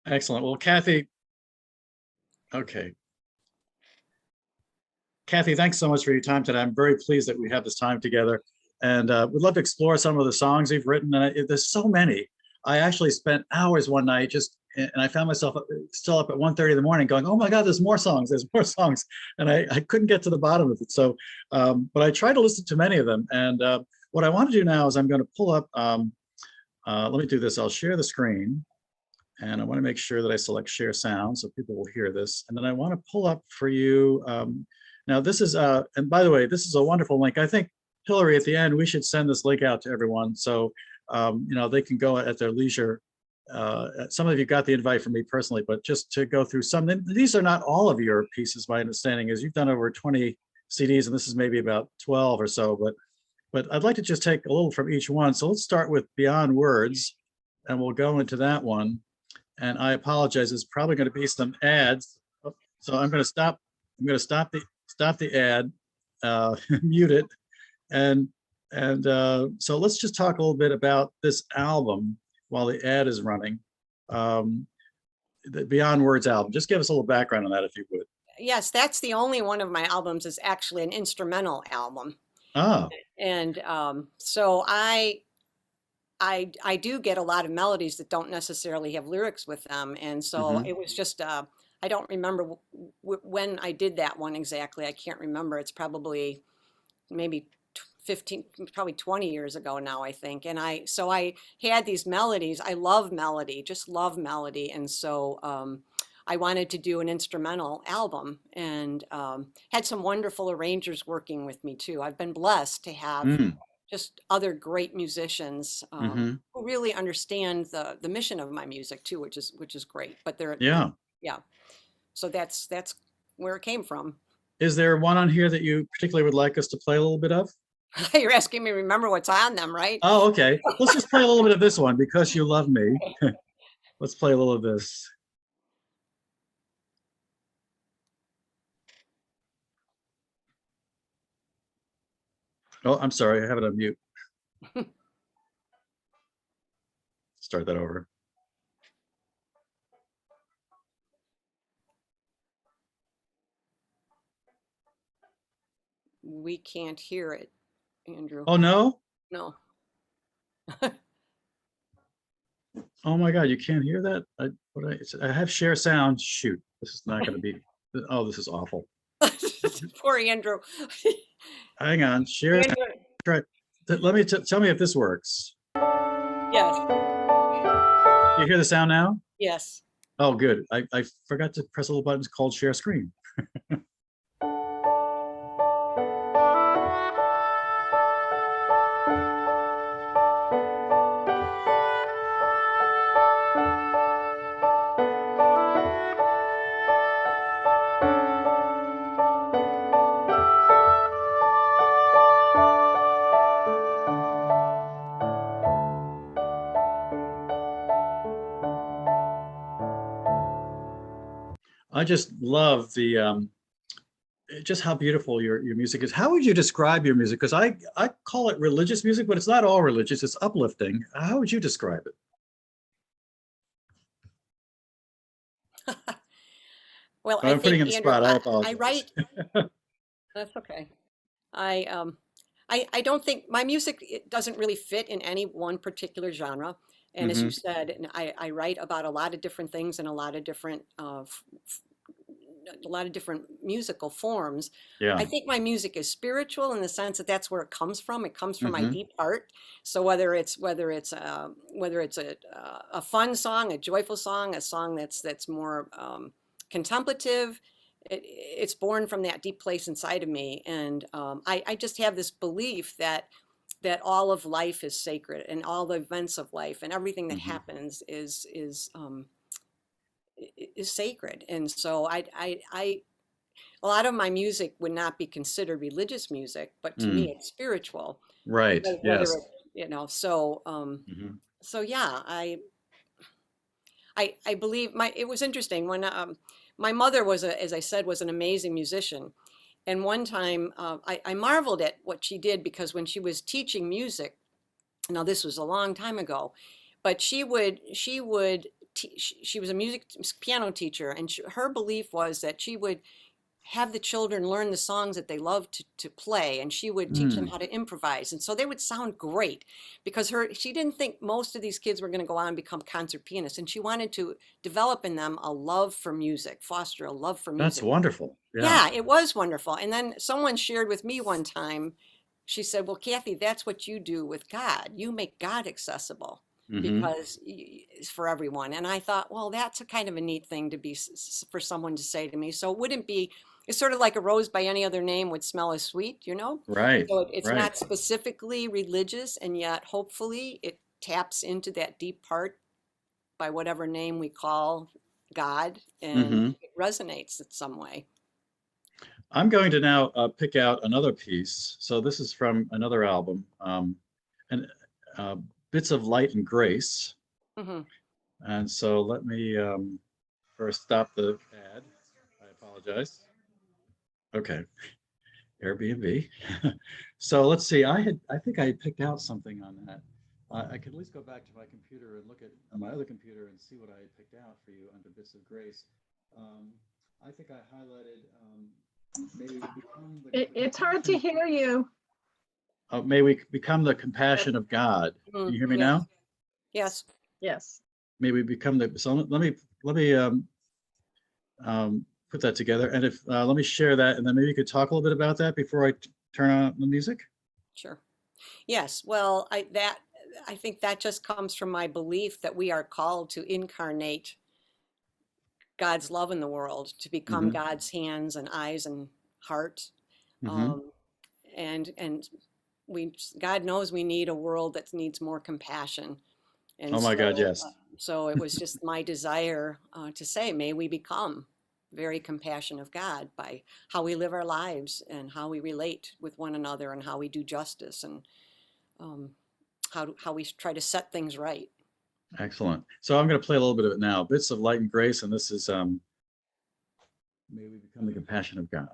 Excellent. Well, Kathy, okay. Kathy, thanks so much for your time today. I'm very pleased that we have this time together, and we'd love to explore some of the songs you've written. And there's so many. I actually spent hours one night just, and I found myself still up at 1:30 in the morning going, oh my God, there's more songs, there's more songs. And I couldn't get to the bottom of it. So, but I tried to listen to many of them. And what I want to do now is I'm going to pull up, let me do this. I'll share the screen. And I want to make sure that I select share sound so people will hear this. And then I want to pull up for you. Now this is, and by the way, this is a wonderful link. I think, Hillary, at the end, we should send this link out to everyone. So, they can go at their leisure. Some of you got the invite from me personally, but just to go through some, these are not all of your pieces. My understanding is you've done over 20 CDs and this is maybe about 12 or so, but I'd like to just take a little from each one. So let's start with Beyond Words and we'll go into that one. And I apologize, there's probably going to be some ads. So I'm going to stop the ad, mute it. And so let's just talk a little bit about this album while the ad is running. The Beyond Words album. Just give us a little background on that, if you would. Yes, that's the only one of my albums is actually an instrumental album. Ah. And so I do get a lot of melodies that don't necessarily have lyrics with them. And so it was just, I don't remember when I did that one exactly. I can't remember. It's probably maybe 15, probably 20 years ago now, I think. And so I had these melodies. I love melody, just love melody. And so I wanted to do an instrumental album and had some wonderful arrangers working with me too. I've been blessed to have just other great musicians who really understand the mission of my music too, which is great. But yeah. So that's where it came from. Is there one on here that you particularly would like us to play a little bit of? You're asking me to remember what's on them, right? Oh, okay. Let's just play a little bit of this one, Because You Love Me. Let's play a little of this. Oh, I'm sorry, I have it on mute. Start that over. We can't hear it, Andrew. Oh, no? No. Oh my God, you can't hear that? I have share sound. Shoot, this is not going to be, oh, this is awful. Poor Andrew. Hang on, share. Try. Let me tell me if this works. Yes. You hear the sound now? Yes. Oh, good. I forgot to press a little button called share screen. I just love the just how beautiful your music is. How would you describe your music? Because I call it religious music, but it's not all religious. It's uplifting. How would you describe it? Well, I'm putting in the Andrew, spot. I apologize. I write. That's okay. I don't think my music, it doesn't really fit in any one particular genre. And as you said, and I write about a lot of different things and a lot of different musical forms. Yeah. I think my music is spiritual in the sense that that's where it comes from. It comes from my deep heart. So whether it's a fun song, a joyful song, a song that's more contemplative, it's born from that deep place inside of me. And I just have this belief that all of life is sacred and all the events of life and everything that happens is sacred. And so a lot of my music would not be considered religious music, but to me it's spiritual. Right. Yes. So so yeah, I believe it was interesting when my mother was as I said, was an amazing musician. And one time I marveled at what she did, because when she was teaching music, now this was a long time ago, but she would she was a piano teacher, and her belief was that she would have the children learn the songs that they loved to play, and she would teach them Mm. how to improvise, and so they would sound great, because she didn't think most of these kids were going to go on and become concert pianists, and she wanted to develop in them a love for music, foster a love for That's music. wonderful. Yeah. Yeah, it was wonderful. And then someone shared with me one time, she said, well, Kathy, that's what you do with God. You make God accessible Hmm. because it's for everyone. And I thought, well, that's a kind of a neat thing to be for someone to say to me. So it wouldn't be, it's sort of like a rose by any other name would smell as sweet, you know? Right. So it's Right. not specifically religious, and yet hopefully it taps into that deep part by whatever name we call God, and Hmm. it resonates in some way. I'm going to now pick out another piece. So this is from another album, and uh, Bits of Light and Grace. Hmm. And so let me first stop the ad. I apologize. Okay, Airbnb. So let's see. I think I had picked out something on that. I can at least go back to my computer and look at my other computer and see what I had picked out for you under Bits of Grace. Um, I think I highlighted maybe become the It's hard to compassion. hear you. May we become the compassion of God. Can you hear me Yes, now? yes, Yes. May we become the. So let me put that together, and if let me share that, and then maybe you could talk a little bit about that before I turn on the music. sure. Yes, well, I think that just comes from my belief that we are called to incarnate God's love in the world, to become Hmm. God's hands and eyes and heart. Hmm. Um, and God knows we need a world that needs more compassion. And Oh my God, so, yes. so it was just my desire to say, may we become very compassionate of God by how we live our lives and how we relate with one another and how we do justice, and um, how we try to set things right. Excellent. So I'm going to play a little bit of it now. Bits of Light and Grace, and this is May we become the compassion of God.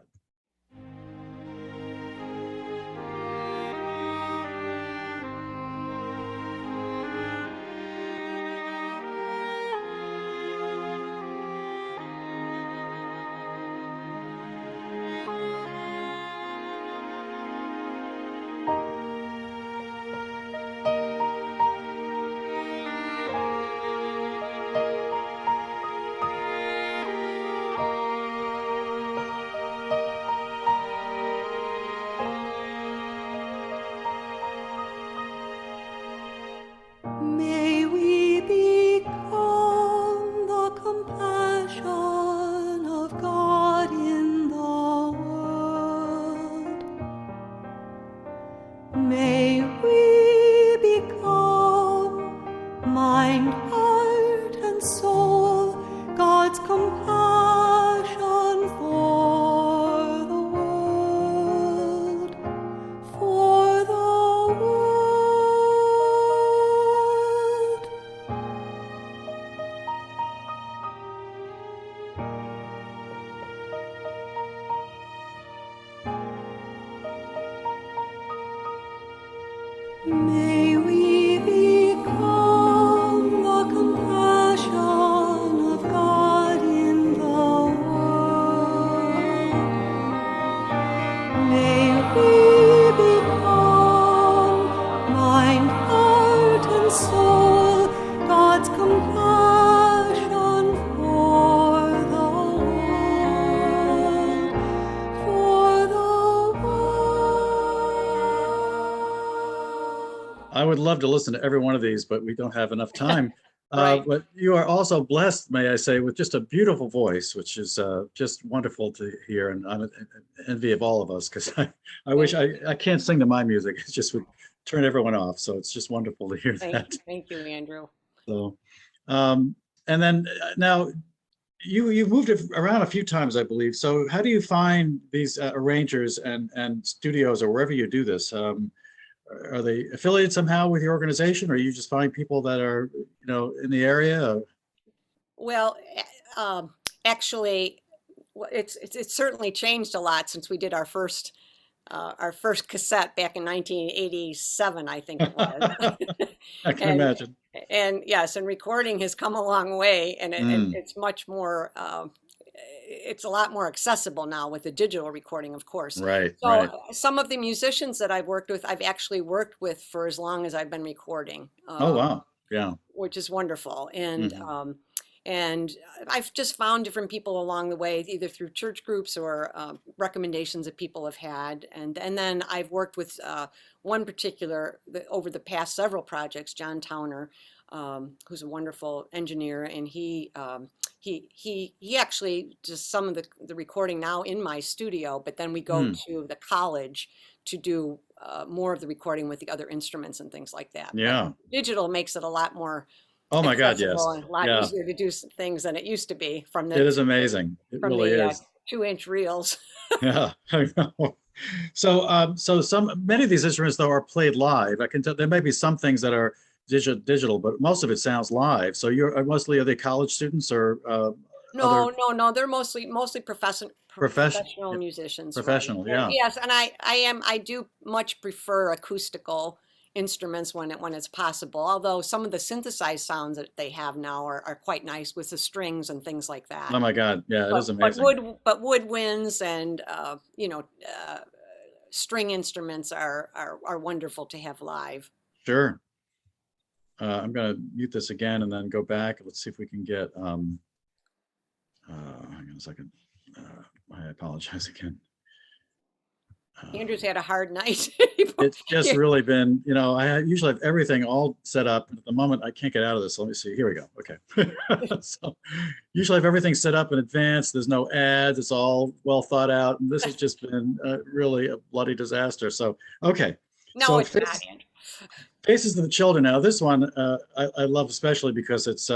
May we become the compassion of God in the world. May we become mind, heart, and soul, God's compassion for the world, for the world. May we become the compassion of God in the world. May we become mind, heart, and soul, God's compassion for the world, for the world. I would love to listen to every one of these, but we don't have enough time. Right. But you are also blessed, may I say, with just a beautiful voice, which is just wonderful to hear. And I'm an envy of all of us, because I wish Thank I can't sing to my music. It just would turn everyone off. So it's just wonderful to hear that. thank you, Andrew. So, um, and then now you've moved around a few times, I believe. So how do you find these arrangers and studios or wherever you do this? Are they affiliated somehow with your organization, or you just find people that are, in the area? Well, actually, it's certainly changed a lot since we did our first our first cassette back in 1987, I think it was. I can and imagine. and yes, and recording has come a long way, and Mm, it's much more. It's a lot more accessible now with the digital recording, of course. right, So right. some of the musicians that I've worked with, I've actually worked with for as long as I've been recording. Oh, wow. Yeah. Which is wonderful. Hmm. And I've just found different people along the way, either through church groups or recommendations that people have had. And then I've worked with one particular over the past several projects, John Towner, who's a wonderful engineer, and he actually does some of the recording now in my studio, but then we go Mm, to the college to do more of the recording with the other instruments and things like that. But yeah. digital makes it a lot more Oh my God, yes. accessible and a lot Yeah. easier to do things than it used to be It is amazing. It from really the is. 2-inch reels. Yeah. I know. So, so many of these instruments though are played live. I can tell there may be some things that are digital, but most of it sounds live. So you're mostly are they college students or other No. They're mostly profession professional musicians, right? professional? And Yeah. yes, and I do much prefer acoustical instruments when it's possible. Although some of the synthesized sounds that they have now are quite nice with the strings and things like that. Oh my God. Yeah, it is But amazing. woodwinds and string instruments are wonderful to have live. Sure. I'm going to mute this again and then go back. Let's see if we can get, hang on a second. I apologize again. Andrew's had a hard night. It's just really been, I usually have everything all set up. At the moment, I can't get out of this. Let me see. Here we go. Okay. So usually I have everything set up in advance. There's no ads. It's all well thought out. And this has just been really a bloody disaster. So, okay. No, So it's not, Andrew. Faces of the Children. Now, this one I love especially because it's,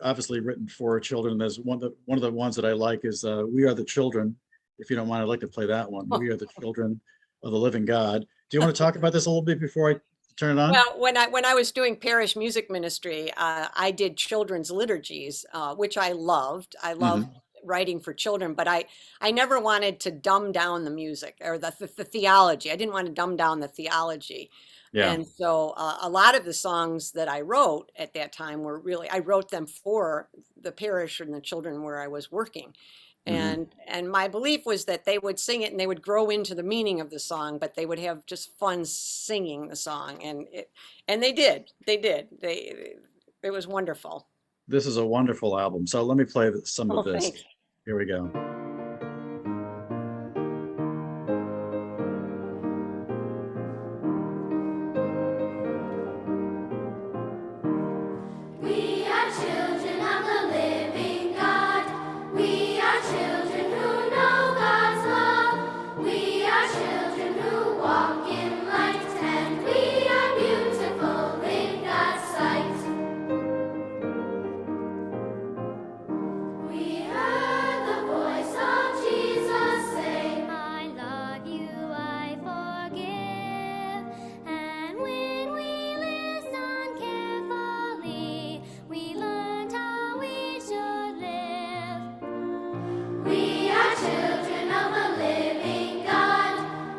obviously written for children. There's one of the ones that I like is We Are the Children. If you don't mind, I'd like to play that one. We Are the Children of the Living God. Do you want to talk about this a little bit before I turn it on? Well, when I was doing parish music ministry, I did children's liturgies, which I loved. I loved Hmm. writing for children, but I never wanted to dumb down the music or the theology. I didn't want to dumb down the theology. Yeah. And so a lot of the songs that I wrote at that time were really, I wrote them for the parish and the children where I was working. Hmm. And my belief was that they would sing it and they would grow into the meaning of the song, but they would have just fun singing the song. And they did. It was wonderful. This is a wonderful album. So let me play some of Oh, this. thanks. Here we go. We are children of the living God. We are children who know God's love. We are children who walk in light, and we are beautiful in God's sight. We heard the voice of Jesus say, I love you, I forgive. And when we listen carefully, we learned how we should live. We are children of the living God.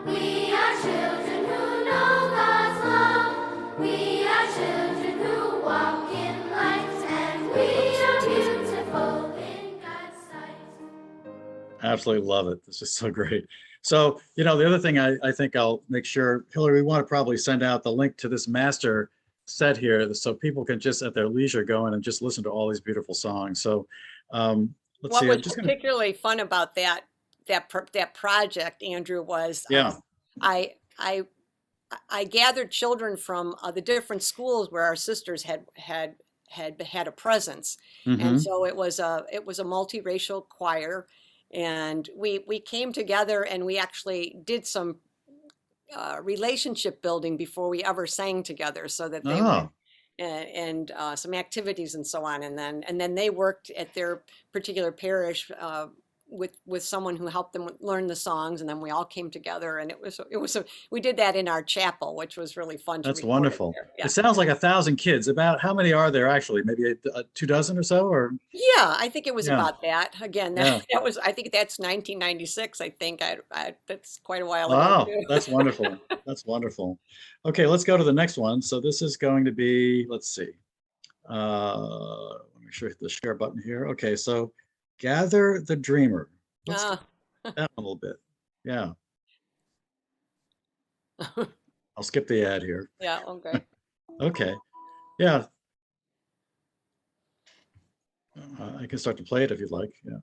We are children who know God's love. We are children who walk in light, and we are beautiful in God's sight. Absolutely love it. This is so great. So, the other thing I think I'll make sure, Hillary, we want to probably send out the link to this master set here so people can just at their leisure go in and just listen to all these beautiful songs. So let's What see. was I'm just going to, particularly fun about that project, Andrew, was yeah. I I I gathered children from the different schools where our sisters had a presence, and Hmm. so it was a multiracial choir, and we came together and we actually did some relationship building before we ever sang together, so that they would Oh, and some activities and so on, and then they worked at their particular parish with someone who helped them learn the songs, and then we all came together, and we did that in our chapel, which was really fun to That's record it wonderful. there. Yeah. It sounds like 1,000 kids. About how many are there actually? Maybe 2 dozen or so, or Yeah, I think it was yeah, about that. Again, yeah. that was, I think that's 1996. I think that's quite a while ago Wow, too. that's wonderful. That's wonderful. Okay, let's go to the next one. So this is going to be, let's see. Let me hit the share button here. Okay, so Gather the Dreamer. Let's do Ah, that one a little bit. Yeah, I'll skip the ad here. yeah, okay. Okay, yeah, I can start to play it if you'd like. Yeah.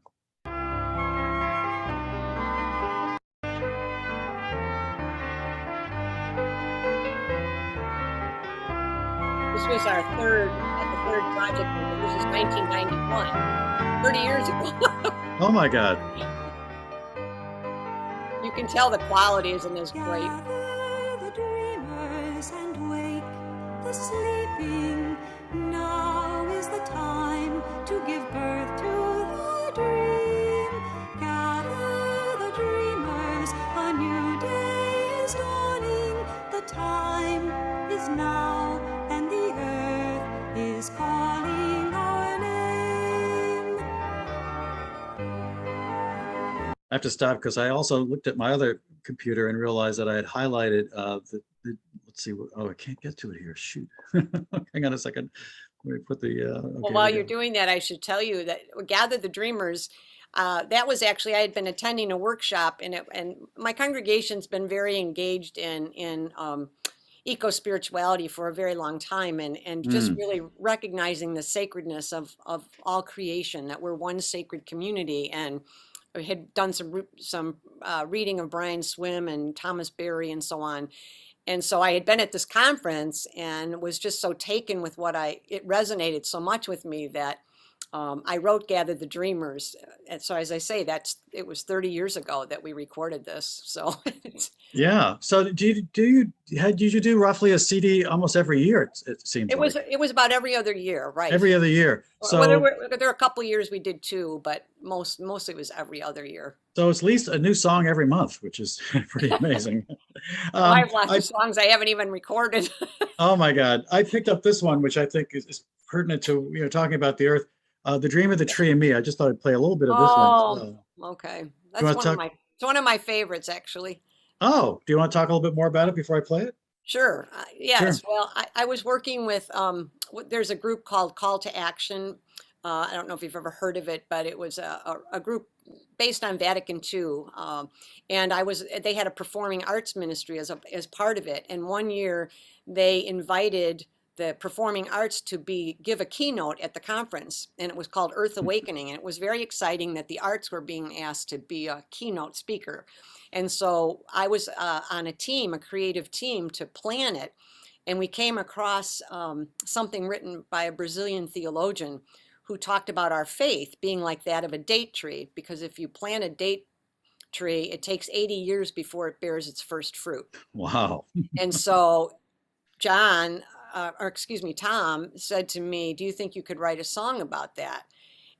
This was our the third project. This is 1991, 30 years ago. Oh my God. You can tell the quality isn't as great. Gather the dreamers and wake the sleeping. Now is the time to give birth to the dream. Gather the dreamers, a new day is dawning. The time is now, and the earth is calling our name. I have to stop because I also looked at my other computer and realized that I had highlighted let's see. Oh, I can't get to it here. Shoot. Hang on a second. Let me put the, Well, okay, while we you're go. doing that, I should tell you that Gather the Dreamers, that was actually, I had been attending a workshop, and my congregation's been very engaged in eco-spirituality for a very long time, and just Mm, really recognizing the sacredness of all creation, that we're one sacred community. And I had done some reading of Brian Swim and Thomas Berry and so on. And so I had been at this conference and was just so taken with it resonated so much with me that I wrote Gather the Dreamers. And so, as I say, it was 30 years ago that we recorded this. So yeah. So did you do roughly a CD almost every year? It seems like it was about every other year, right? every other year. Well, there So were a couple of years we did two, but mostly it was every other year. so it's at least a new song every month, which is pretty amazing. Well, I have lots I of songs I haven't even recorded. Oh my God, I picked up this one, which I think is pertinent to talking about the earth. The Dream of the Tree and Me. I just thought I'd play a little bit of this one as Oh, well. okay. Do you That's want to talk? it's one of my favorites, actually. Oh, do you want to talk a little bit more about it before I play it? Sure. Sure. Yes. Well, I was working with, there's a group called Call to Action. I don't know if you've ever heard of it, but it was a group based on Vatican II. And they had a performing arts ministry as part of it. And one year they invited the performing arts to give a keynote at the conference, and it was called Earth Awakening. And it was very exciting that the arts were being asked to be a keynote speaker. And so I was on a creative team to plan it. And we came across something written by a Brazilian theologian who talked about our faith being like that of a date tree, because if you plant a date tree, it takes 80 years before it bears its first fruit. Wow. And so Tom said to me, "Do you think you could write a song about that?"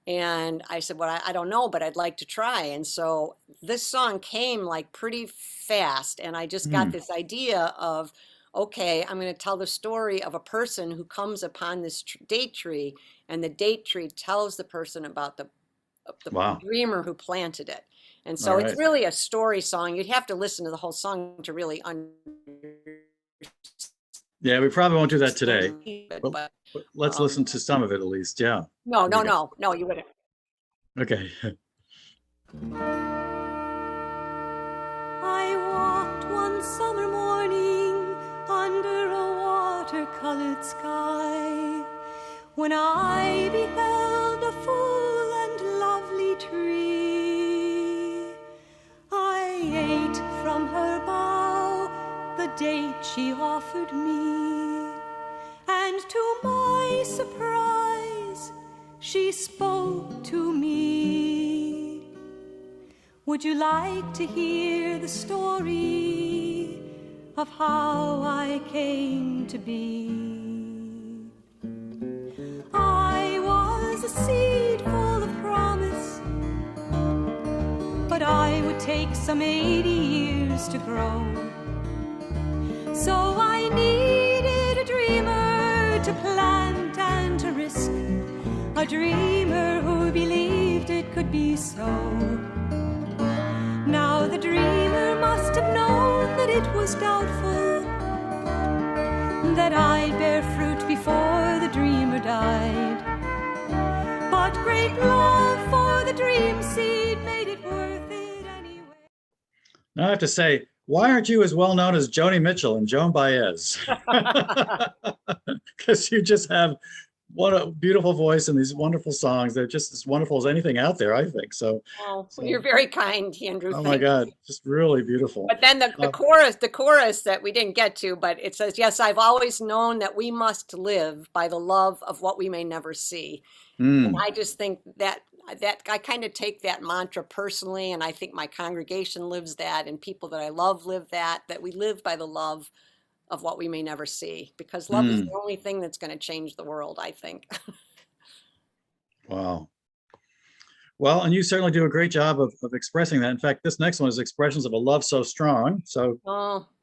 And I said, "Well, I don't know, but I'd like to try." And so this song came like pretty fast. And I just got Hmm. this idea of, okay, I'm going to tell the story of a person who comes upon this date tree, and the date tree tells the person about the Wow. dreamer who planted it. And All so it's right. really a story song. You'd have to listen to the whole song to really understand Yeah, we probably won't do that today, it, but but let's listen to some of it at least. Yeah. no, Here we go. you wouldn't. Okay. I walked one summer morning under a watercolored sky when I beheld a full and lovely tree. I ate from her bough the date she offered me, and to my surprise, she spoke to me. Would you like to hear the story of how I came to be? I was a seed full of promise, would take some 80 years to grow. So I needed a dreamer to plant and to risk, a dreamer who believed it could be so. Now the dreamer must have known that it was doubtful that I'd bear fruit before the dreamer died. But great love for the dream seed made it worth it anyway. Now I have to say, why aren't you as well known as Joni Mitchell and Joan Baez? Because you just have what a beautiful voice and these wonderful songs. They're just as wonderful as anything out there, I think. So, You're very kind, Andrew. oh my God, just really beautiful. But then the chorus that we didn't get to, but it says, yes, I've always known that we must live by the love of what we may never see. And I just think that I kind of take that mantra personally, and I think my congregation lives that, and people that I love live that we live by the love of what we may never see, because love is the only thing that's going to change the world, I think. Wow. Well, and you certainly do a great job of expressing that. In fact, this next one is expressions of a love so strong. So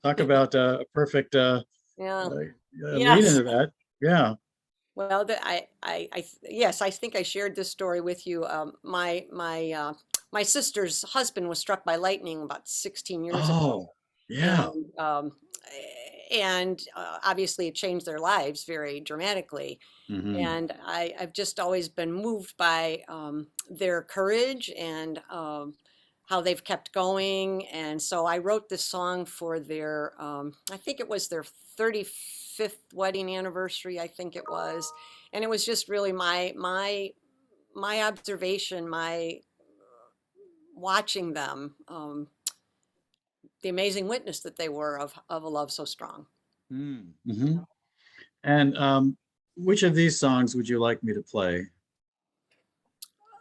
talk about a perfect lead into that. Yeah. Well, yes, I think I shared this story with you. My sister's husband was struck by lightning about 16 years ago. Oh, yeah. And obviously it changed their lives very dramatically. And I've just always been moved by their courage and how they've kept going. And so I wrote this song for their, I think it was their 35th wedding anniversary, I think it was. And it was just really my observation, my watching them, the amazing witness that they were of a love so strong. And which of these songs would you like me to play?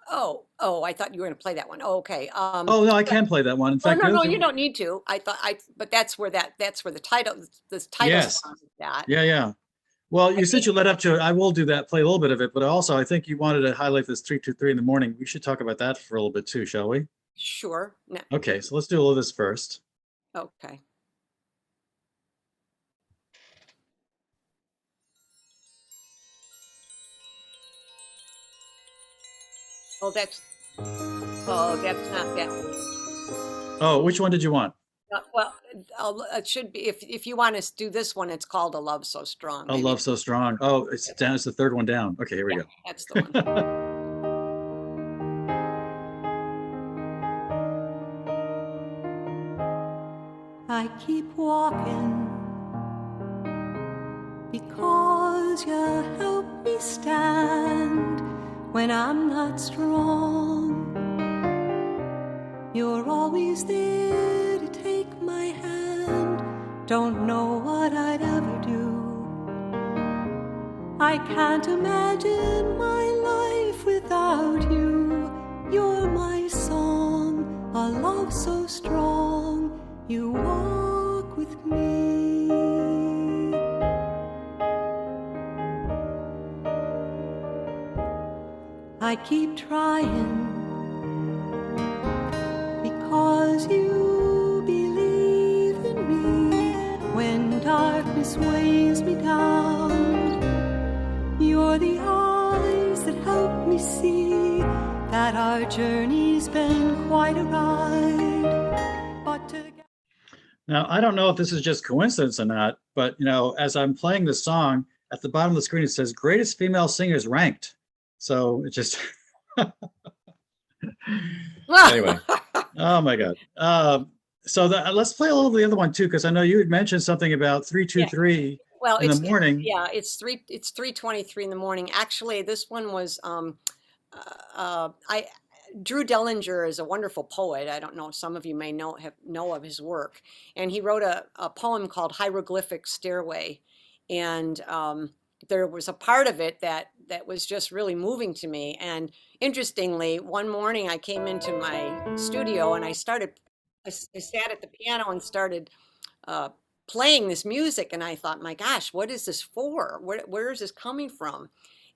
Oh, I thought you were going to play that one. Oh, okay. Oh no, I can play that one. In fact, no, you don't need to. But that's where the title, yes. song is that. Yeah. Well, you said you led up to it. I will do that, play a little bit of it, but also I think you wanted to highlight this 323 in the morning. We should talk about that for a little bit too, shall we? Sure. No. Okay, so let's do a little of this first. Okay. That's not that one. Oh, which one did you want? Well, it should be, if you want to do this one, it's called A Love So Strong. A Love So Strong. Oh, it's down. It's the third one down. Okay, here we go. That's the one. I keep walking because you help me stand when I'm not strong. You're always there to take my hand. Don't know what I'd ever do. I can't imagine my life without you. You're my song, a love so strong. You walk with me. I keep trying because you believe in me when darkness weighs me down. You're the eyes that help me see that our journey's been quite a ride. But together. Now, I don't know if this is just coincidence or not, but as I'm playing this song, at the bottom of the screen it says greatest female singers ranked. So it just anyway. Oh my God. So let's play a little of the other one too, because I know you had mentioned something about 323 in the morning. It's 3:23 in the morning. Actually, this one was Drew Dellinger is a wonderful poet. I don't know, some of you may know of his work. And he wrote a poem called Hieroglyphic Stairway. And there was a part of it that was just really moving to me. And interestingly, one morning I came into my studio and I sat at the piano and started playing this music. And I thought, my gosh, what is this for? Where is this coming from?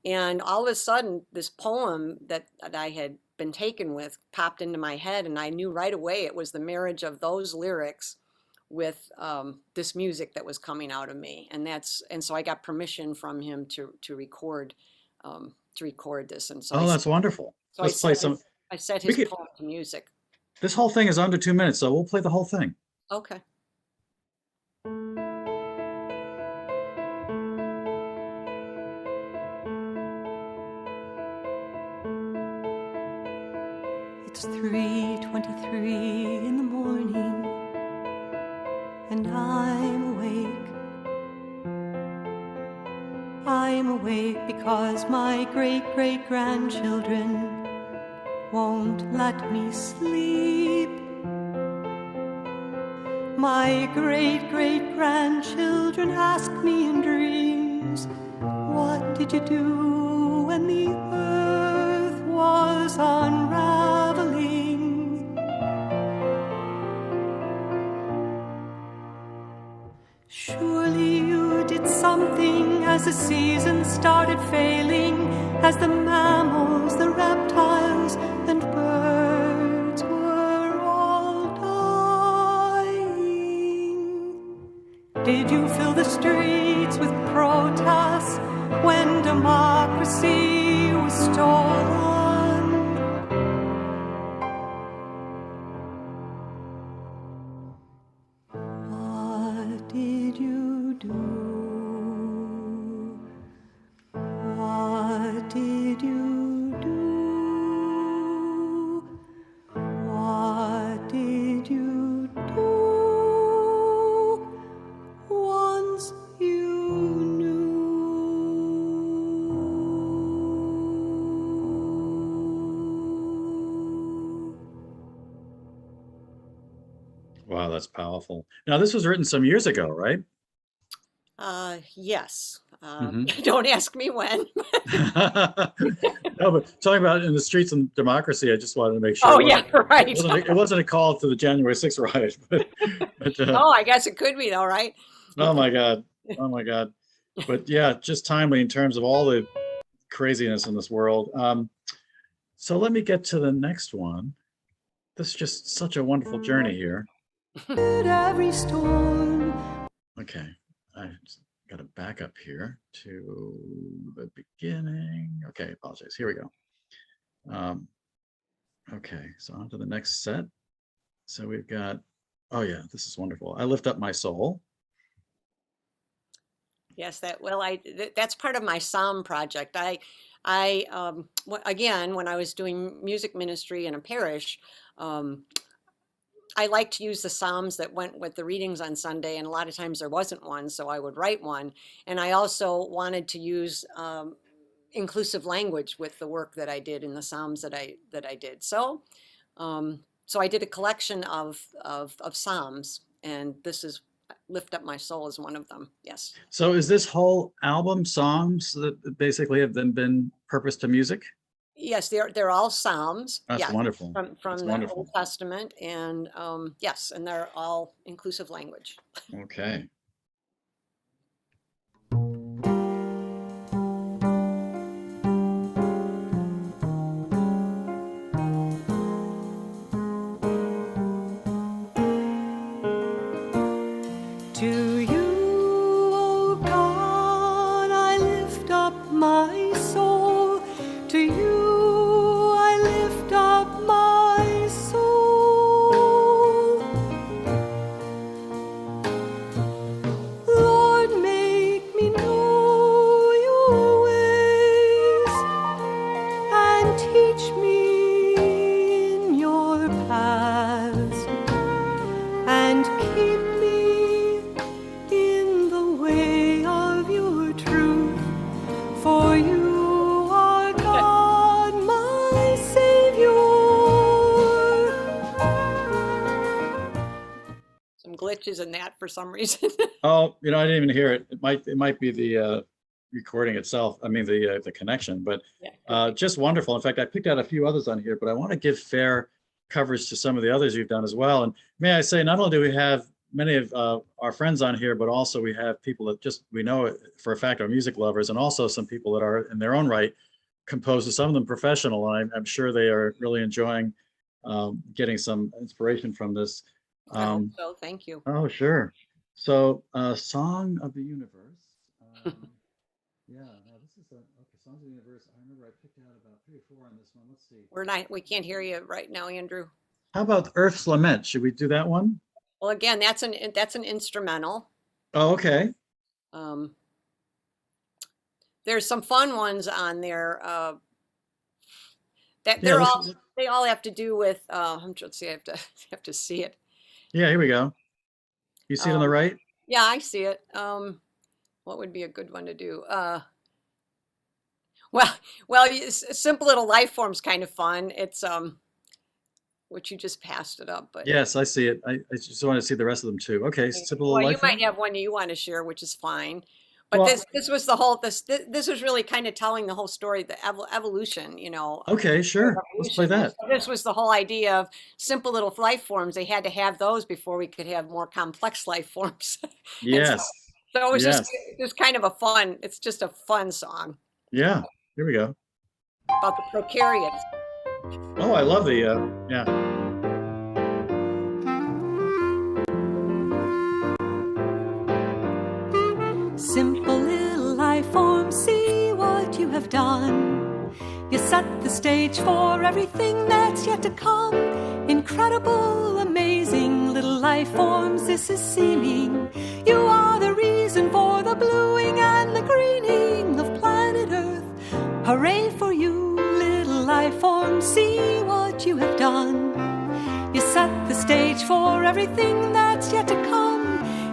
And all of a sudden, this poem that I had been taken with popped into my head, and I knew right away it was the marriage of those lyrics with this music that was coming out of me, and so I got permission from him to record this, and so Oh, that's wonderful. so Let's play some. I set We his could, poem to music. this whole thing is under 2 minutes, so we'll play the whole thing. Okay. It's 3:23 in the morning, and I'm awake. I'm awake because my great-great-grandchildren won't let me sleep. My great-great-grandchildren ask me in dreams, what did you do when the earth was unraveling? Surely you did something as the seasons started failing, as the mammals, the reptiles, and birds were all dying. Did you fill the streets with protests when democracy was stolen? What did you do? What did you do? What did you do once you knew? Wow, that's powerful. Now, this was written some years ago, right? Yes. Mhm. Don't ask me when. No, but talking about in the streets and democracy, I just wanted to make sure. Oh, yeah, right. It wasn't a call to the January 6th riot, but Oh, I guess it could be though, right? oh my God, oh my God. But yeah, just timely in terms of all the craziness in this world. So let me get to the next one. This is just such a wonderful journey here. Every storm. Okay, I got to back up here to the beginning. Okay, apologize. Here we go. Okay, so on to the next set. So we've got, oh yeah, this is wonderful. I lift up my soul. Yes, that's part of my psalm project. Again, when I was doing music ministry in a parish, I like to use the psalms that went with the readings on Sunday, and a lot of times there wasn't one, so I would write one. And I also wanted to use inclusive language with the work that I did in the psalms that I did. So, so I did a collection of psalms, and this is "Lift Up My Soul" is one of them. Yes. So is this whole album songs that basically have then been purposed to music? Yes, they're all psalms. That's Yeah, wonderful. from That's the wonderful. Old Testament, and yes, and they're all inclusive language. Okay. To you, O God, I lift up my soul. To you, I lift up my soul. Lord, make me know your ways and teach me in your paths, and keep me in the way of your truth. For you are God, my Savior. Some glitches in that for some reason. Oh, I didn't even hear it. It might be the recording itself. I mean the connection, but Yeah. just wonderful. In fact, I picked out a few others on here, but I want to give fair coverage to some of the others you've done as well. And may I say, not only do we have many of our friends on here, but also we have people that just we know for a fact are music lovers, and also some people that are in their own right composers, some of them professional, and I'm sure they are really enjoying getting some inspiration from this. I hope so. Thank you. Oh, sure. So, Song of the Universe. Yeah, now this is okay, Songs of the Universe. I remember I picked out about 3 or 4 on this one. Let's see. We can't hear you right now, Andrew. How about Earth's Lament? Should we do that one? Well, again, that's an instrumental. Oh, okay. There's some fun ones on there. That Yeah, they all have to do with. Let's see. I have to see it. Yeah, here we go. You see it on the right? Yeah, I see it. What would be a good one to do? Simple Little Life Form's kind of fun. It's which you just passed it up, but Yes, I see it. I just want to see the rest of them too. Okay, Simple well, you Life. might have one that you want to share, which is fine. But Well, this was the whole this was really kind of telling the whole story, the evolution, okay, sure. Let's play that. This was the whole idea of simple little life forms. They had to have those before we could have more complex life forms. Yes. So it was Yes. just kind of it's just a fun song Yeah, here we go. about the prokaryotes. Oh, I love the, yeah. Simple little life form, see what you have done. You set the stage for everything that's yet to come. Incredible, amazing little life forms, this is seeming. You are the reason for the bluing and the greening of planet Earth. Hooray for you, little life form, see what you have done. You set the stage for everything that's yet to come.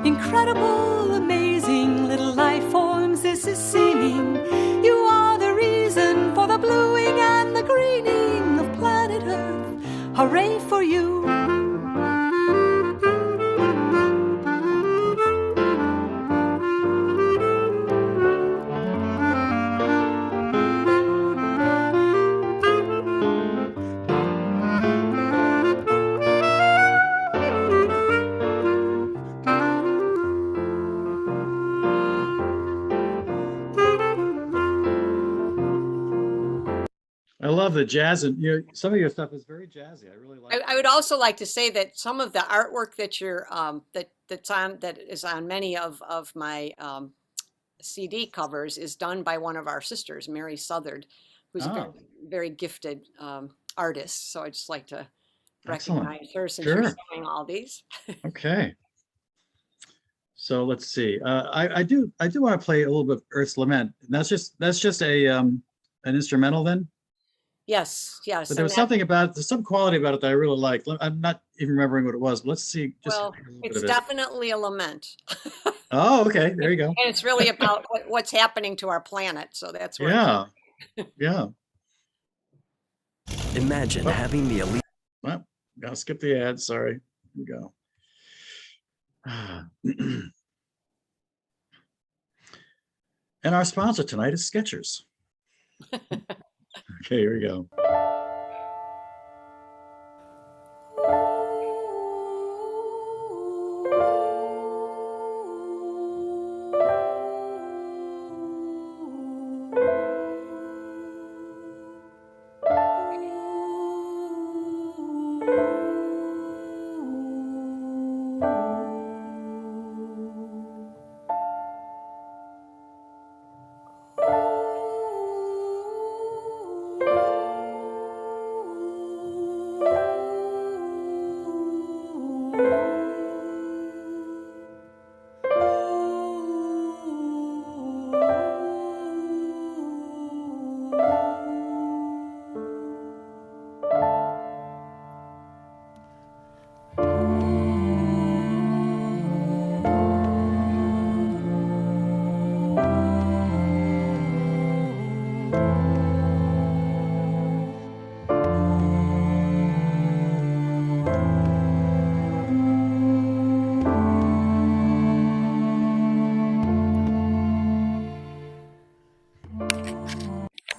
Incredible, amazing little life forms, this is seeming. You are the reason for the bluing and the greening of planet Earth. Hooray for you. I love the jazz, and some of your stuff is very jazzy. I really like I would also like to say that some of the artwork that you're that is on many of my CD covers is done by one of our sisters, Mary Southard, who's a very, very gifted artist. So I just like to Excellent. recognize her since Sure. you're showing all these. Okay. So let's see. I do want to play a little bit of Earth's Lament. And that's just a an instrumental then. Yes, yes. But there was there's some quality about it that I really liked. I'm not even remembering what it was. But let's see. Just Well, a little it's bit of it. definitely a lament. Oh, okay. There you go. And it's really about what's happening to our planet. So that's where Yeah. Yeah. Imagine having the elite. Well, gotta skip the ad. Sorry. Here we go. And our sponsor tonight is Skechers. Okay, here we go.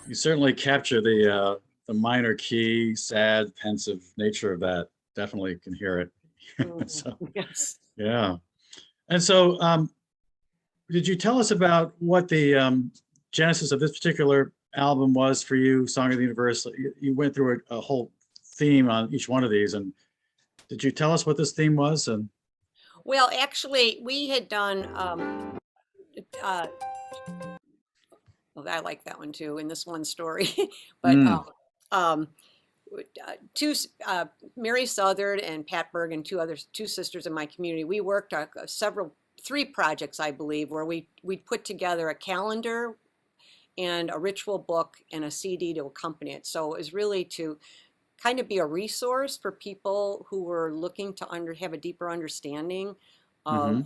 You certainly capture the minor key, sad, pensive nature of that. Definitely can hear it. So, yes. yeah. And so, did you tell us about what the genesis of this particular album was for you, Song of the Universe. You went through a whole theme on each one of these. And did you tell us what this theme was? And Well, actually, we had done, uh, well, I like that one too, in this one story, but Mm, um, two, Mary Southard and Pat Bergen, two sisters in my community. We worked on three projects, I believe, where we put together a calendar and a ritual book and a CD to accompany it. So it was really to kind of be a resource for people who were looking to have a deeper understanding hmm. of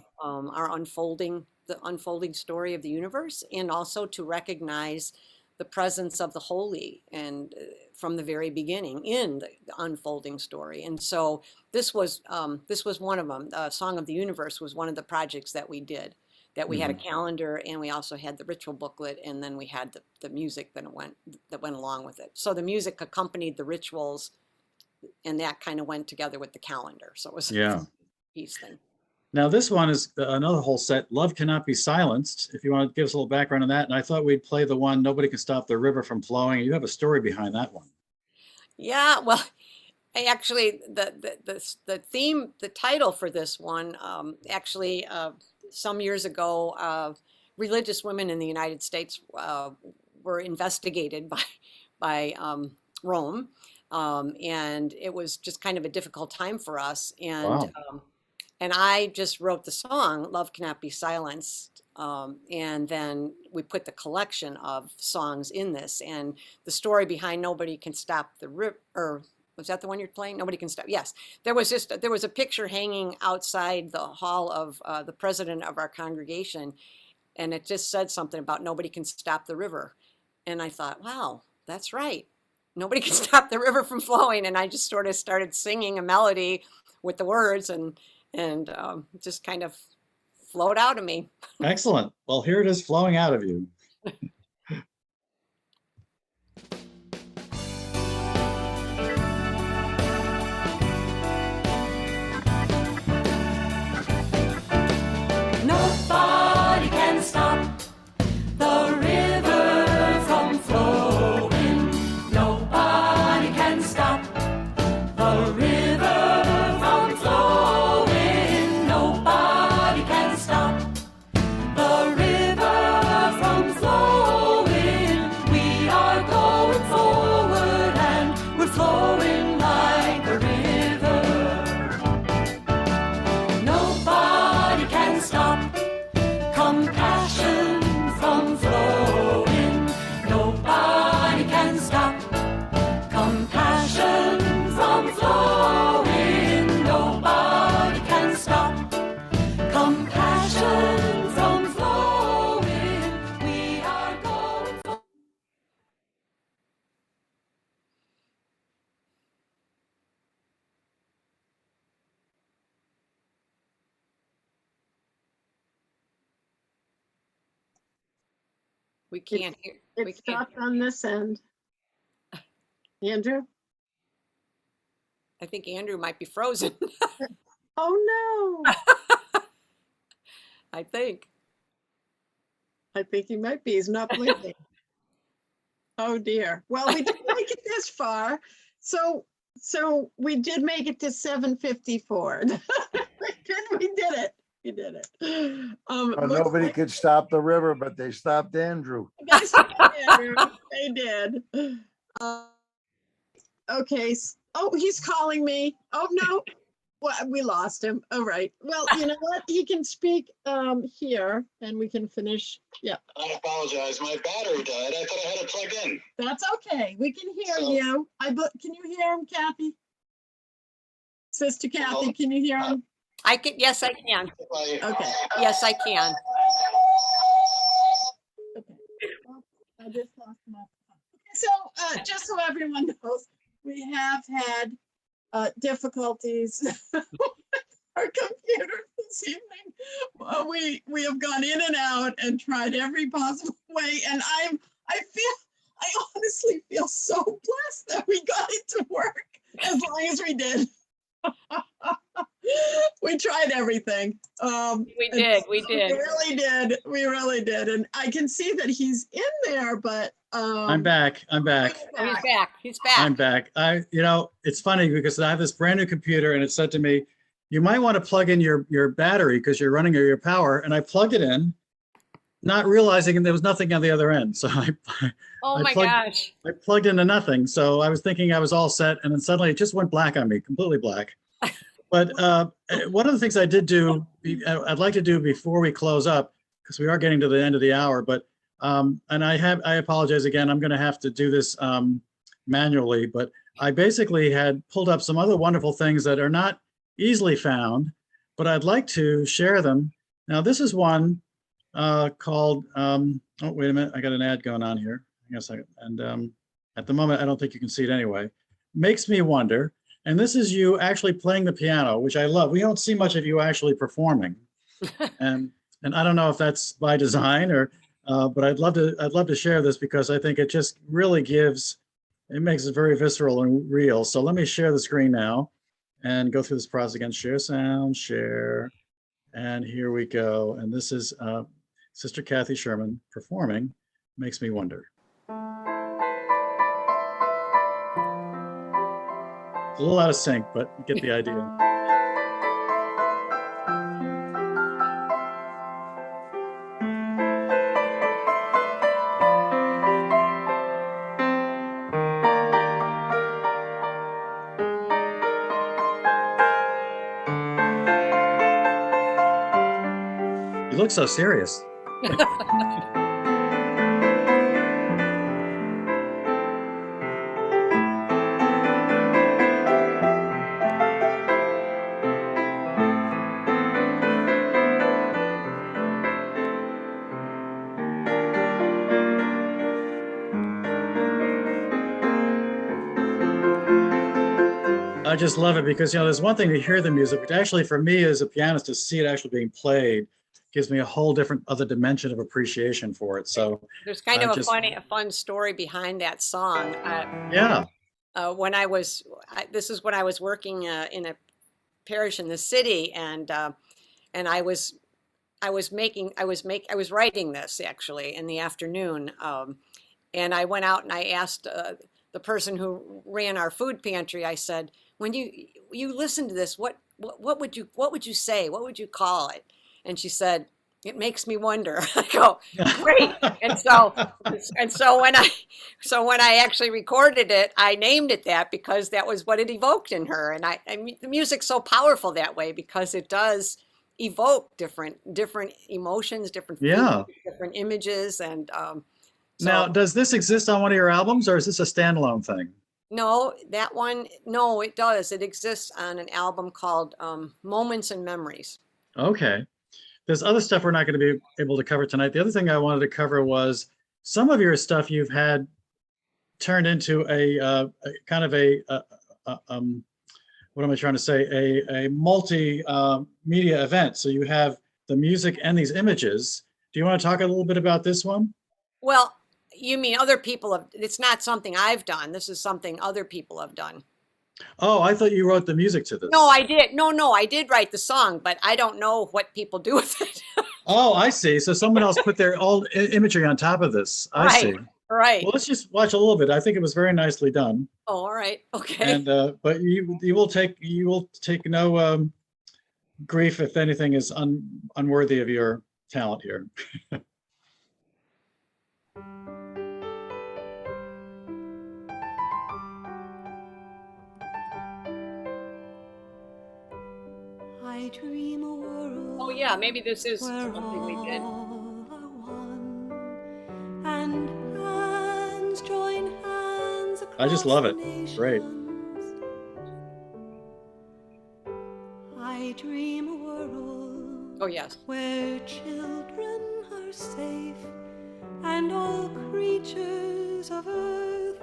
the unfolding story of the universe, and also to recognize the presence of the holy and from the very beginning in the unfolding story. And so this was one of them. Song of the Universe was one of the projects that we did. That we had a Hmm. calendar, and we also had the ritual booklet, and then we had the music that went along with it. So the music accompanied the rituals, and that kind of went together with the calendar. So it was a Yeah. piece thing. Now this one is another whole set. Love Cannot Be Silenced. If you want to give us a little background on that. And I thought we'd play the one Nobody Can Stop the River from Flowing. You have a story behind that one. Yeah, well, I actually the theme, the title for this one, actually, some years ago, religious women in the United States were investigated by Rome, and it was just kind of a difficult time for us. Wow. And I just wrote the song "Love Cannot Be Silenced," and then we put the collection of songs in this, and the story behind "Nobody Can Stop the River." Or was that the one you're playing? Nobody Can Stop. Yes, there was a picture hanging outside the hall of the president of our congregation, and it just said something about nobody can stop the river, and I thought, wow, that's right. Nobody can stop the river from flowing, and I just sort of started singing a melody with the words, and just kind of flowed out of me. Excellent. Well, here it is flowing out of you. Nobody can stop the river from flowing. Nobody can stop the river from flowing. Nobody can stop the river from flowing. We are going forward and we're flowing like a river. Nobody can stop compassion from flowing. Nobody can stop compassion from flowing. Nobody can stop compassion from flowing. We are going forward. We can't hear. It We can't. stopped on this end. Andrew? I think Andrew might be frozen. Oh no, I think. I think he might be. He's not blinking. Oh dear. Well, we didn't make it this far. So we did make it to 7:54. We did it. We did it. Looks Nobody like- could stop the river, but they stopped Andrew. Yes, they did, Andrew. They did. Okay. Oh, he's calling me. Oh no. Well, we lost him. All right. Well, you know what? He can speak here and we can finish. Yeah, I apologize. My battery died. I thought I had it plugged in. that's okay. We can hear So- you. Can you hear him, Kathy? Sister Kathy, can you hear him? I can. Yes, I can. Okay. Yes, I can. Okay. Well, I just lost my. Okay, so just so everyone knows, we have had difficulties with our computer this evening. We have gone in and out and tried every possible way, and I honestly feel so blessed that we got it to work as long as we did. We tried everything. We and did. so We did. We really did. We really did. And I can see that he's in there, but I'm back. I'm back. Oh, he's back. He's back. I'm back. It's funny because I have this brand new computer and it said to me, you might want to plug in your battery because you're running your power. And I plugged it in, not realizing there was nothing on the other end. So Oh I my plugged, gosh. I plugged into nothing. So I was thinking I was all set. And then suddenly it just went black on me, completely black. But one of the things I did do, I'd like to do before we close up, because we are getting to the end of the hour, but and I apologize again, I'm going to have to do this manually, but I basically had pulled up some other wonderful things that are not easily found, but I'd like to share them. Now, this is one called, oh, wait a minute, I got an ad going on here. Hang on a second. And at the moment, I don't think you can see it anyway. Makes Me Wonder. And this is you actually playing the piano, which I love. We don't see much of you actually performing. And I don't know if that's by design or, but I'd love to share this because I think it just really it makes it very visceral and real. So let me share the screen now and go through this process again. Share sound, share, and here we go. And this is Sister Kathy Sherman performing Makes Me Wonder. It's a little out of sync, but you get the idea. You look so serious. I just love it because, there's one thing to hear the music, but actually for me as a pianist to see it actually being played gives me a whole different other dimension of appreciation for it. So There's kind of a fun story behind that song. Yeah. When this is when I was working in a parish in the city, and I was writing this actually in the afternoon, and I went out and I asked the person who ran our food pantry. I said, when you listen to this, what would you say? What would you call it? And she said, it makes me wonder. I go, great. And so when I actually recorded it, I named it that because that was what it evoked in her. And the music's so powerful that way because it does evoke different emotions, different feelings, different images. And now, does this exist on one of your albums or is this a standalone thing? No, that one, no, it does. It exists on an album called Moments and Memories. Okay. There's other stuff we're not going to be able to cover tonight. The other thing I wanted to cover was some of your stuff you've had turned into a kind of what am I trying to say? A multi-media event. So you have the music and these images. Do you want to talk a little bit about this one? Well, you mean other people have, it's not something I've done. This is something other people have done. Oh, I thought you wrote the music to this. No, I did. No, I did write the song, but I don't know what people do with it. Oh, I see. So someone else put their old imagery on top no I see. Right. Well, let's just watch a little bit. I think it was very nicely done. Oh, all right. Okay. And but you will take no grief if anything is unworthy of your talent here. I dream a world. Oh yeah, maybe this is where something we did. all are one, and hands join hands across I just love it. the Great. nations. I dream a world Oh yes. where children are safe and all creatures of earth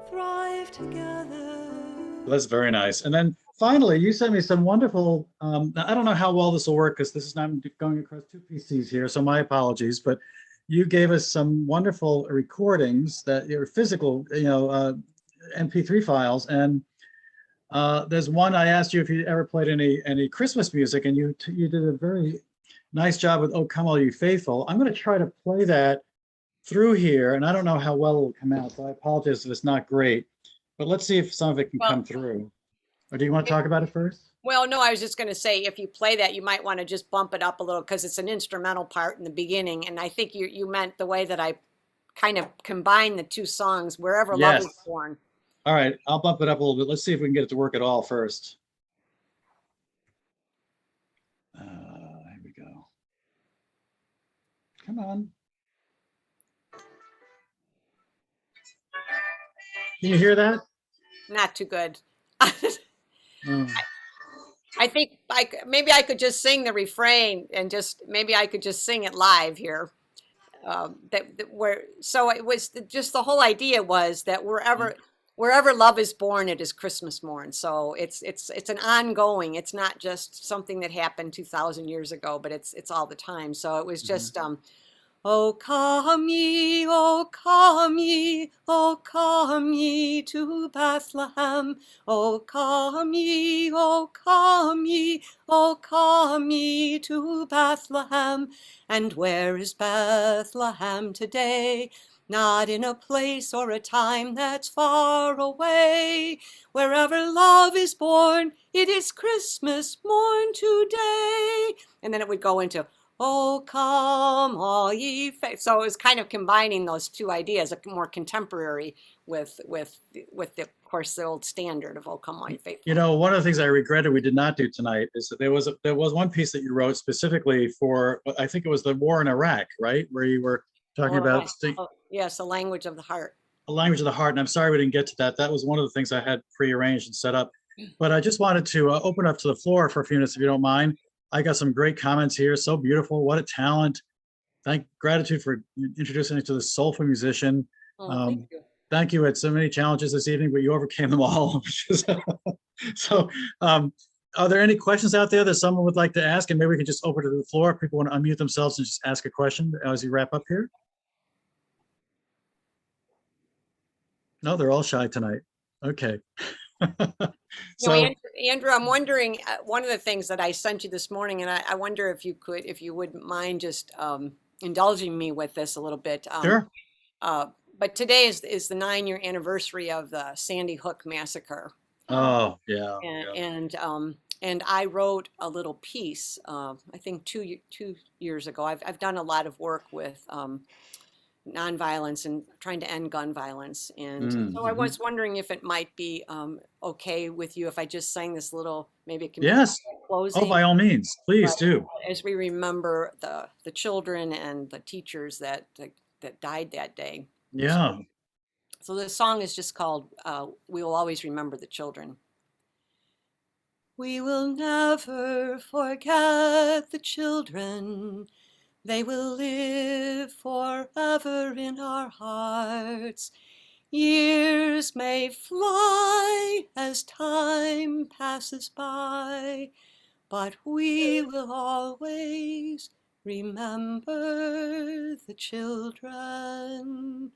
thrive together. That's very nice. And then finally, you sent me some wonderful, I don't know how well this will work because this is not going across two PCs here, so my apologies, but you gave us some wonderful recordings that are physical, MP3 files. And there's one I asked you if you ever played any Christmas music, and you did a very nice job with "Oh Come All You Faithful." I'm going to try to play that through here, and I don't know how well it'll come out, so I apologize if it's not great, but let's see if some of it can Well, come through. Or do you want to talk about it first? Well, no, I was just going to say if you play that, you might want to just bump it up a little because it's an instrumental part in the beginning. And I think you meant the way that I kind of combine the two songs, Wherever Love Yes. is Born. All right, I'll bump it up a little bit. Let's see if we can get it to work at all first. Here we go. Come on. Can you hear that? Not too good. Oh. I think maybe I could just sing the refrain and maybe I could just sing it live here. So it was just the whole idea was that wherever love is born, it is Christmas morn. So it's an ongoing. It's not just something that happened 2,000 years ago, but it's all the time. So it was just oh come ye, oh come ye, oh come ye to Bethlehem. Oh come ye, oh come ye, oh come ye to Bethlehem. And where is Bethlehem today? Not in a place or a time that's far away. Wherever love is born, it is Christmas morn today. And then it would go into oh, come all ye faithful. So it was kind of combining those two ideas, a more contemporary with the, of course, the old standard of oh, come all ye faithful. You know, one of the things I regretted we did not do tonight is that there was one piece that you wrote specifically for, I think it was the war in Iraq, right? Where you were talking about yes, the language of the heart. The language of the heart. And I'm sorry we didn't get to that. That was one of the things I had prearranged and set up. But I just wanted to open up to the floor for a few minutes, if you don't mind. I got some great comments here. So beautiful. What a talent. Gratitude for introducing me to this soulful musician. Thank you. Thank you. Had so many challenges this evening, but you overcame them all. So are there any questions out there that someone would like to ask? And maybe we can just open to the floor. If people want to unmute themselves and just ask a question as you wrap up here. No, they're all shy tonight. Okay. So, Andrew, I'm wondering, one of the things that I sent you this morning, and I wonder if you wouldn't mind just indulging me with this a little bit. Sure. But today is the 9-year anniversary of the Sandy Hook massacre. Oh, yeah. And I wrote a little piece, I think 2 years ago. I've done a lot of work with nonviolence and trying to end gun violence. And so I was wondering if it might be okay with you if I just sang this little, maybe it can yes. be closing. Oh, by all means, please do. As we remember the children and the teachers that died that day. Yeah. So the song is just called We Will Always Remember the Children. We will never forget the children. They will live forever in our hearts. Years may fly as time passes by, but we will always remember the children.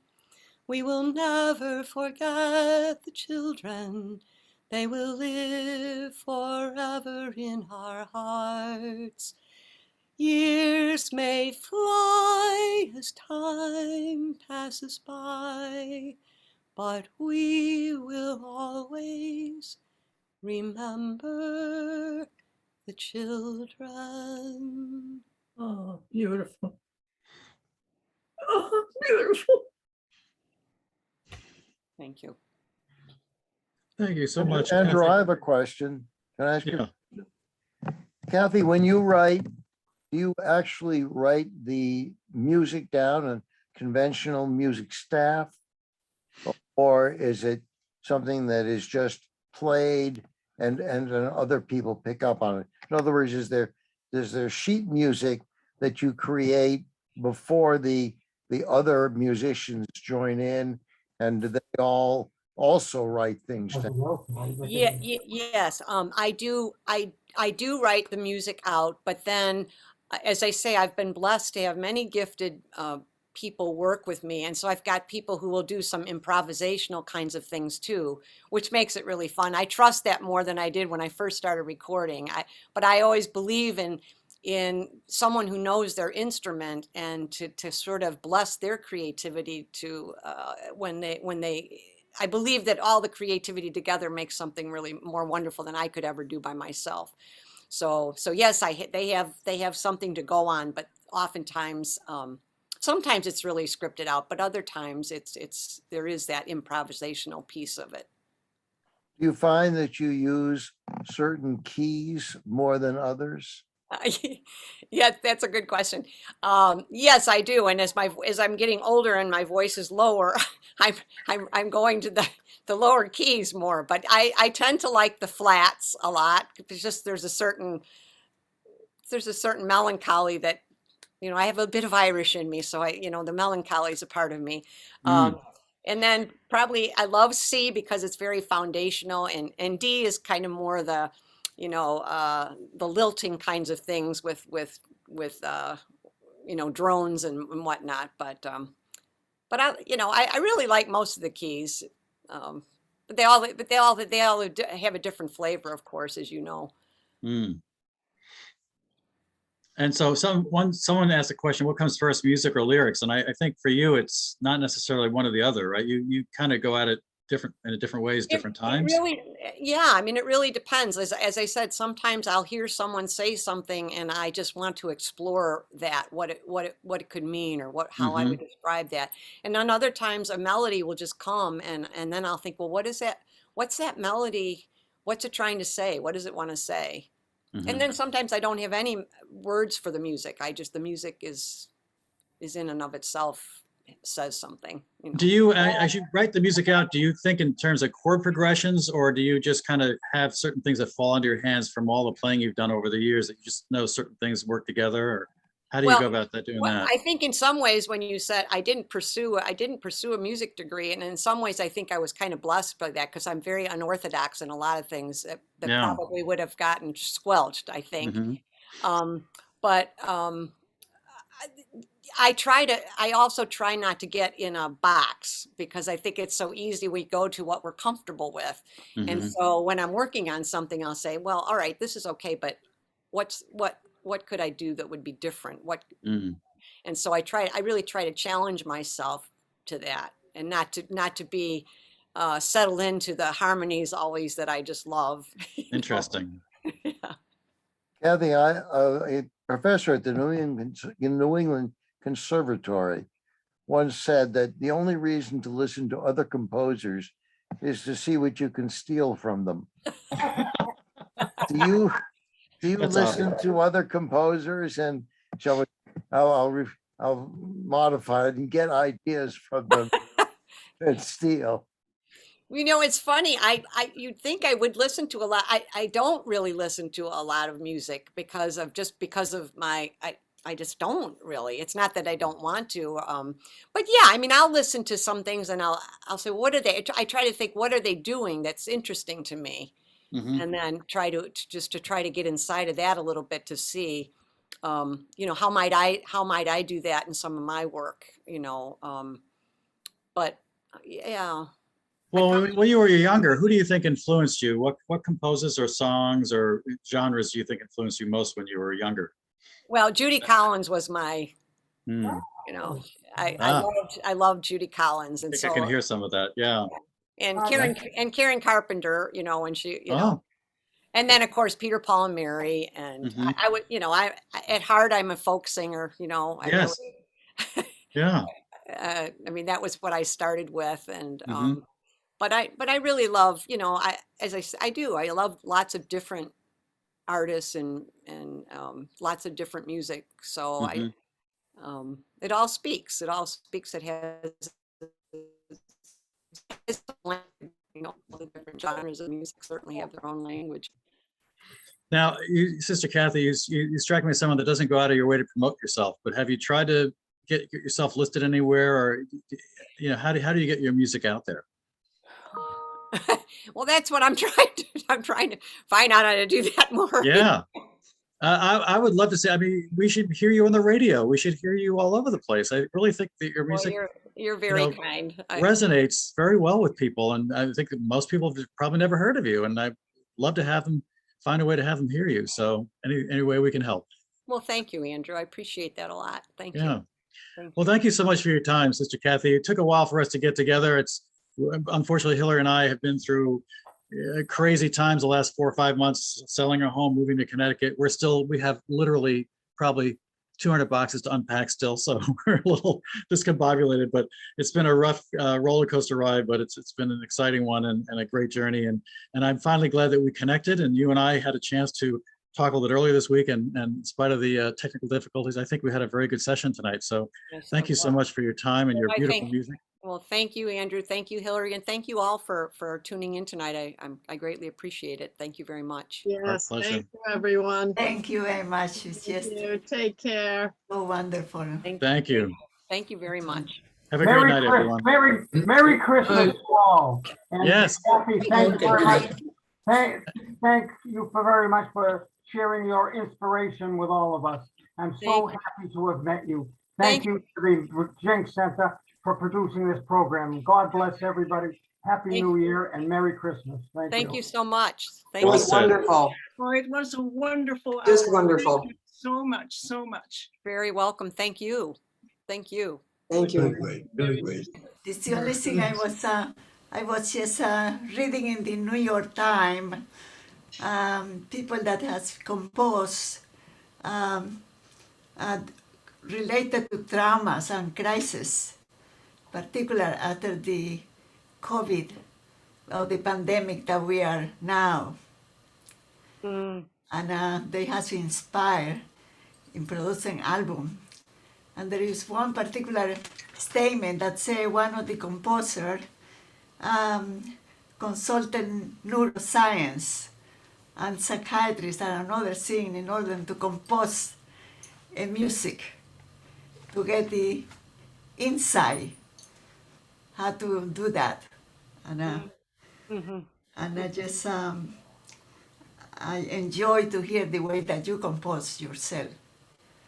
We will never forget the children. They will live forever in our hearts. Years may fly as time passes by, but we will always remember the children. Oh, beautiful. Oh, beautiful. Thank you. Thank you so much. Andrew, Kathy. I have a question. Can I ask Yeah. you? Kathy, when you write, do you actually write the music down on conventional music staff? Or is it something that is just played and other people pick up on it? In other words, is there sheet music that you create before the other musicians join in, and do they all also write things down? Yes. I do write the music out, but then, as I say, I've been blessed to have many gifted people work with me, and so I've got people who will do some improvisational kinds of things too, which makes it really fun. I trust that more than I did when I first started recording. But I always believe in in someone who knows their instrument, and to sort of bless their creativity to when they I believe that all the creativity together makes something really more wonderful than I could ever do by myself. So yes, they have something to go on, but oftentimes, sometimes it's really scripted out, but other times there is that improvisational piece of it. Do you find that you use certain keys more than others? Yeah, that's a good question. Yes, I do. And as I'm getting older and my voice is lower, I'm going to the lower keys more. But I tend to like the flats a lot. It's just there's a certain melancholy that, I have a bit of Irish in me, so the melancholy is a part of me. Mm. And then probably I love C because it's very foundational, and D is kind of more the, the lilting kinds of things with drones and whatnot. But I really like most of the keys. But they all have a different flavor, of course, as you know. Mm. And so someone asked a question, what comes first, music or lyrics? And I think for you, it's not necessarily one or the other, right? You kind of go at it in different ways, different times. Yeah, I mean, it really depends. As I said, sometimes I'll hear someone say something and I just want to explore that, what it could mean, or how I would describe that. And then other times a melody will just come, and then I'll think, well, what is that? What's that melody? What's it trying to say? What does it want to say? And then sometimes I don't have any words for the music. The music is in and of itself says something. Do you, as you write the music out, do you think in terms of chord progressions, or do you just kind of have certain things that fall into your hands from all the playing you've done over the years that you just know certain things work together? Or how do you go about doing that? I think in some ways, when you said I didn't pursue a music degree, and in some ways I think I was kind of blessed by that, because I'm very unorthodox in a lot of things that probably would have gotten squelched, I think. I also try not to get in a box, because I think it's so easy. We go to what we're comfortable with. And so when I'm working on something, I'll say, well, all right, this is okay, but what could I do that would be different? And so I really try to challenge myself to that, and not to be settled into the harmonies always that I just love. Interesting. Yeah. Kathy, a professor at the New England Conservatory once said that the only reason to listen to other composers is to see what you can steal from them. Do you That's listen awesome. to other composers, and I'll modify it and get ideas from them and steal? It's funny. You'd think I would listen to a lot. I don't really listen to a lot of music because of my, I just don't really. It's not that I don't want to. But yeah, I mean, I'll listen to some things and I'll say, what are they? I try to think, what are they doing that's interesting to me? And then try to get inside of that a little bit to see, how might I do that in some of my work, but yeah. Well, when you were younger, who do you think influenced you? What composers or songs or genres do you think influenced you most when you were younger? Well, Judy Collins was my, Hmm. I loved Judy Collins, and I think I can hear some of that. Yeah. and Karen Carpenter, when she, and then of course Peter, Paul, and Mary, and I would, at heart I'm a folk singer, Yes. Yeah. I mean, that was what I started with, and but I really love, I love lots of different artists and lots of different music. So it all speaks. It has its own language. All the different genres of music certainly have their own language. Now, Sister Kathy, you strike me as someone that doesn't go out of your way to promote yourself, but have you tried to get yourself listed anywhere, or how do you get your music out there? Well, that's what I'm trying to find out how to do that more. Yeah. I would love to say, I mean, we should hear you on the radio. We should hear you all over the place. I really think that your music, you're very kind. Resonates very well with people. And I think that most people have probably never heard of you. And I'd love to find a way to have them hear you. So any way we can help. Well, thank you, Andrew. I appreciate that a lot. Thank Yeah. you. Thank Well, you. thank you so much for your time, Sister Kathy. It took a while for us to get together. Unfortunately, Hillary and I have been through crazy times the last 4 or 5 months, selling our home, moving to Connecticut. We have literally probably 200 boxes to unpack still, so we're a little discombobulated, but it's been a rough roller coaster ride, but it's been an exciting one and a great journey. And I'm finally glad that we connected and you and I had a chance to talk a little bit earlier this week. And in spite of the technical difficulties, I think we had a very good session tonight. So Yes, thank you so much for your time and your I beautiful thank- music. Well, thank you, Andrew. Thank you, Hillary. And thank you all for tuning in tonight. I greatly appreciate it. Thank you very much. Yes, pleasure. thank you, everyone. Thank you very much. It's Thank just you. Take care. so wonderful. Thank you. Thank you very much. Have a great night, everyone. Merry Christmas to all. And Yes. Kathy, thank you very much. Thank you very much for sharing your inspiration with all of us. I'm so happy to have met you. Thank you to the Jenks Center for producing this program. God bless everybody. Happy New Year and Merry Christmas. Thank you so much. It Thank was you. wonderful. Oh, it was a wonderful Just hour. wonderful. Thank you so much, so much. Very welcome. Thank you. Thank you. Thank you. This is the only thing I was just reading in the New York Times, people that has composed related to traumas and crisis, particularly after the COVID or the pandemic that we are now. And they has inspired in producing album. And there is one particular statement that say one of the composer consulted neuroscience and psychiatrists and another thing in order to compose a music to get the insight how to do that. And and I just I enjoy to hear the way that you compose yourself.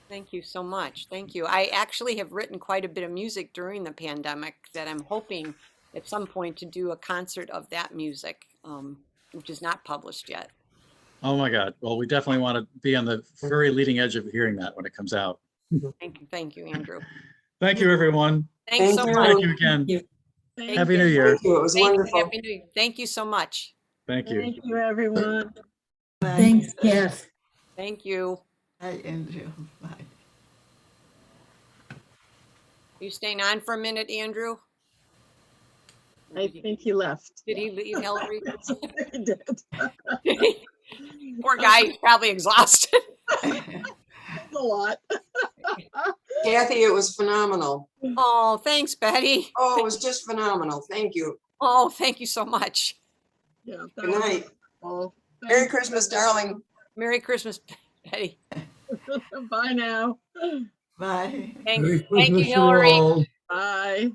Thank you so much. Thank you. I actually have written quite a bit of music during the pandemic that I'm hoping at some point to do a concert of that music, which is not published yet. Oh my God. Well, we definitely want to be on the very leading edge of hearing that when it comes out. Thank you, Andrew. Thank you, everyone. Thanks so Thank much. Thank you again. Thank Happy you. New Year. Thank you. It was Thank you. wonderful. Happy New Year. Thank you so much. Thank you. Thank you, everyone. Bye. Thanks, Kath. Thank you. Bye, Andrew. Bye. Are you staying on for a minute, Andrew? I think he left. Did he leave, Hillary? He did. Poor guy, he's probably exhausted. A lot. Kathy, it was phenomenal. Oh, thanks, Betty. Oh, it was just phenomenal. Thank you. Oh, thank you so much. Yeah. that Good was night. wonderful. Merry Thank Christmas, you. darling. Merry Christmas, Betty. Bye now. Bye. Thank you, Hillary. Bye.